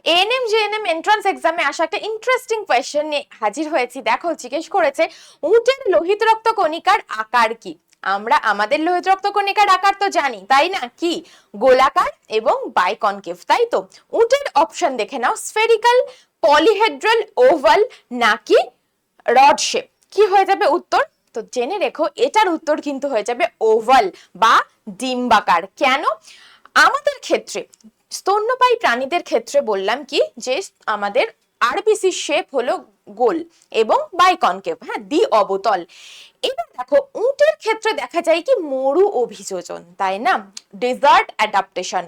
ANM GNM entrance এক্সামে আসা একটা ইন্টারেস্টিং কোয়েশ্চেন নিয়ে হাজির হয়েছি। দেখো, জিজ্ঞেস করেছে উটের লোহিত রক্ত কণিকার আকার কি? আমরা আমাদের লোহিত রক্ত কণিকার আকার তো জানি, তাই না? কি? গোলাকার এবং বাইকনকেভ, তাই তো? উটের অপশন দেখে নাও, স্ফেরিক্যাল, পলিহেড্রাল, ওভাল নাকি রড শেপ। কি হয়ে যাবে উত্তর? তো জেনে রেখো, এটার উত্তর কিন্তু হয়ে যাবে ওভাল বা ডিম্বাকার। কেন? আমাদের ক্ষেত্রে, স্তন্যপায়ী প্রাণীদের ক্ষেত্রে বললাম কি যে আমাদের আরবিসি শেপ হলো গোল এবং বাইকনকেভ, হ্যাঁ, দ্বি অবতল। এবার দেখো, উটের ক্ষেত্রে দেখা যায় কি মরু অভিযোজন, তাই না? Dessert adaptation.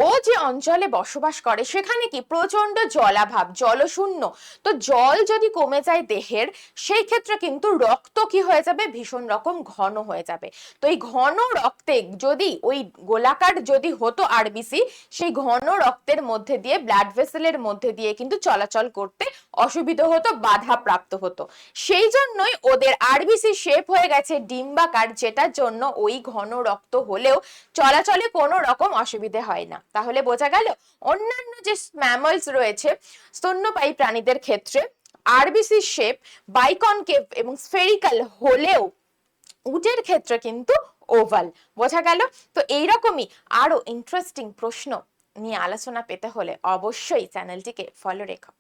ও যে অঞ্চলে বসবাস করে সেখানে কি প্রচন্ড জলাভাব, জলশূন্য। তো জল যদি কমে যায় দেহের, সেই ক্ষেত্রে কিন্তু রক্ত কি হয়ে যাবে? ভীষণ রকম ঘন হয়ে যাবে। তো এই ঘন রক্তে যদি ওই গোলাকার যদি হতো আরবিসি, সেই ঘন রক্তের মধ্যে দিয়ে, ব্লাড ভেসেলের মধ্যে দিয়ে কিন্তু চলাচল করতে অসুবিধা হতো, বাধা প্রাপ্ত হতো। সেই জন্যই ওদের আরবিসি শেপ হয়ে গেছে ডিম্বাকার, যেটার জন্য ওই ঘন রক্ত হলেও চলাচলে কোনো রকম অসুবিধে হয় না। তাহলে বোঝা গেল, অন্যান্য যে ম্যামলস রয়েছে স্তন্যপায়ী প্রাণীদের ক্ষেত্রে আরবিসি শেপ বাইকনকেভ এবং স্ফেরিক্যাল হলেও উটের ক্ষেত্রে কিন্তু ওভাল। বোঝা গেল? তো এইরকমই আরো ইন্টারেস্টিং প্রশ্ন নিয়ে আলোচনা পেতে হলে অবশ্যই চ্যানেলটিকে ফলো রেখো।